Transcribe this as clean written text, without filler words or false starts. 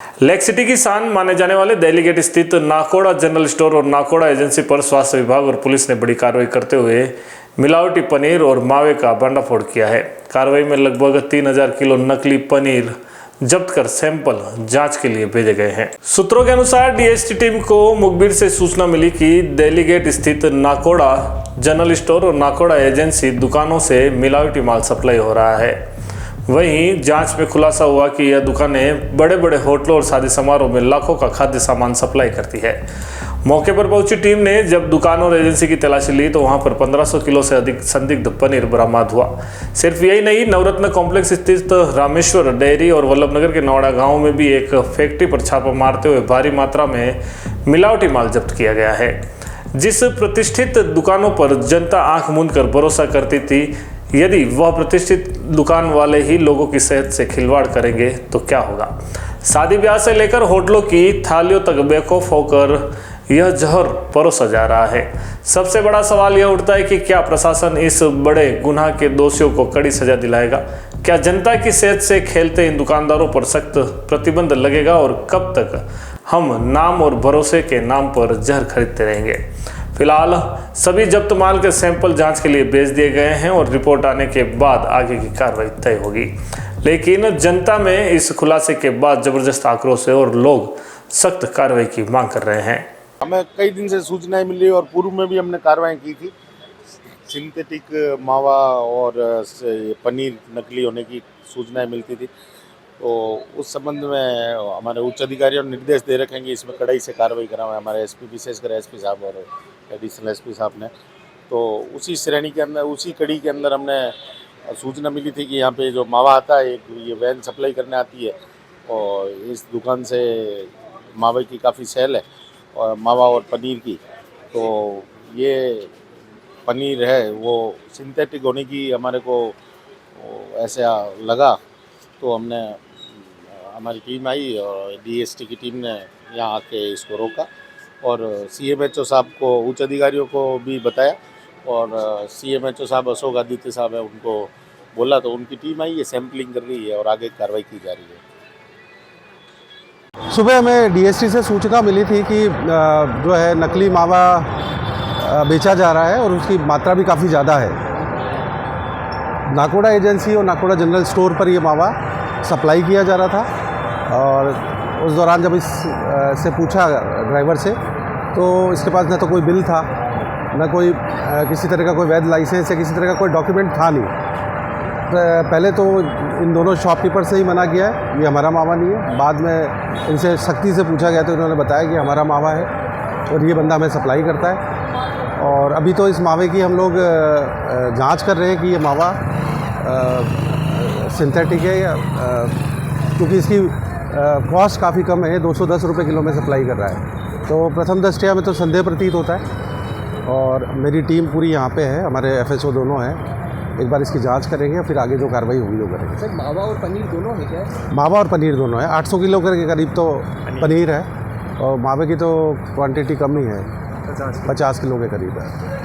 Lake city की शान माने जाने वाले दिल्ली गेट स्थित नाकोड़ा जनरल स्टोर और नाकोड़ा एजेंसी पर स्वास्थ्य विभाग और पुलिस ने बड़ी कार्रवाई करते हुए मिलावटी पनीर और मावे का भंडाफोड़ किया है। कार्रवाई में लगभग 3000 किलो नकली पनीर जब्त कर सैंपल जांच के लिए भेजे गए हैं। सूत्रों के अनुसार डीएसटी टीम को मुखबिर से सूचना मिली कि दिल्ली गेट स्थित नाकोड़ा जनरल स्टोर और नाकोड़ा एजेंसी दुकानों से मिलावटी माल सप्लाई हो रहा है। वहीं जांच में खुलासा हुआ कि यह दुकानें बड़े बड़े होटलों और शादी समारोह में लाखों का खाद्य सामान सप्लाई करती है। मौके पर पहुंची टीम ने जब दुकान और एजेंसी की तलाशी ली तो वहां पर 1500 किलो से अधिक संदिग्ध पनीर बरामद हुआ। सिर्फ यही नहीं, नवरत्न कॉम्प्लेक्स स्थित रामेश्वर डेयरी और वल्लभनगर के नौड़ा गांव में भी एक फैक्ट्री पर छापा मारते हुए भारी मात्रा में मिलावटी माल जब्त किया गया है। जिस प्रतिष्ठित दुकानों पर जनता आंख मूंद कर भरोसा करती थी, यदि वह प्रतिष्ठित दुकान वाले ही लोगों की सेहत से खिलवाड़ करेंगे तो क्या होगा। शादी ब्याह से लेकर होटलों की थालियों तक बेखौफ होकर यह जहर परोसा जा रहा है। सबसे बड़ा सवाल यह उठता है कि क्या प्रशासन इस बड़े गुनाह के दोषियों को कड़ी सजा दिलाएगा? क्या जनता की सेहत से खेलते इन दुकानदारों पर सख्त प्रतिबंध लगेगा और कब तक हम नाम और भरोसे के नाम पर जहर खरीदते रहेंगे? फिलहाल सभी जब्त माल के सैंपल जांच के लिए भेज दिए गए हैं और रिपोर्ट आने के बाद आगे की कार्रवाई तय होगी। लेकिन जनता में इस खुलासे के बाद जबरदस्त आक्रोश है और लोग सख्त कार्रवाई की मांग कर रहे हैं। हमें कई दिन से सूचनाएं मिली और पूर्व में भी हमने कार्रवाई की थी। सिंथेटिक मावा और पनीर नकली होने की सूचनाएं मिलती थी, तो उस संबंध में हमारे उच्च अधिकारियों ने निर्देश दे रखे हैं कि इसमें कड़ाई से कार्रवाई कराएं। हमारे एसपी, विशेषकर एसपी साहब और एडिशनल एसपी साहब ने, तो उसी श्रेणी के अंदर, उसी कड़ी के अंदर हमने सूचना मिली थी कि यहाँ पे जो मावा आता है, ये वैन सप्लाई करने आती है और इस दुकान से मावे की काफ़ी सेल है और मावा और पनीर की। तो ये पनीर है वो सिंथेटिक होने की हमारे को ऐसा लगा, तो हमारी टीम आई और डीएसटी की टीम ने यहाँ आके इसको रोका और सीएमएचओ साहब को, उच्च अधिकारियों को भी बताया और सीएमएचओ साहब अशोक आदित्य साहब है, उनको बोला तो उनकी टीम आई है, सैम्पलिंग कर रही है और आगे कार्रवाई की जा रही है। सुबह हमें डीएसटी से सूचना मिली थी कि जो है नकली मावा बेचा जा रहा है और उसकी मात्रा भी काफ़ी ज़्यादा है। नाकोड़ा एजेंसी और नाकोड़ा जनरल स्टोर पर ये मावा सप्लाई किया जा रहा था और उस दौरान जब से पूछा ड्राइवर से, तो इसके पास न तो कोई बिल था, न कोई किसी तरह का कोई वैध लाइसेंस या किसी तरह का कोई डॉक्यूमेंट था नहीं। पहले तो इन दोनों शॉपकीपर से ही मना किया है, ये हमारा मावा नहीं है। बाद में इनसे सख्ती से पूछा गया तो इन्होंने बताया कि हमारा मावा है और ये बंदा हमें सप्लाई करता है। और अभी तो इस मावे की हम लोग जांच कर रहे हैं कि ये मावा सिंथेटिक है या क्योंकि इसकी कॉस्ट काफ़ी कम है, 210 रुपये किलो में सप्लाई कर रहा है। तो प्रथम दृष्टया में तो संदेह प्रतीत होता है और मेरी टीम पूरी यहाँ पे है, हमारे एफएसओ दोनों हैं। एक बार इसकी जांच करेंगे, फिर आगे जो कार्रवाई होगी वो करेंगे। सर, मावा और पनीर दोनों है क्या? मावा और पनीर दोनों है। 800 किलो के करीब तो पनीर है और मावे की तो क्वांटिटी कम ही है, 50 किलो के करीब है।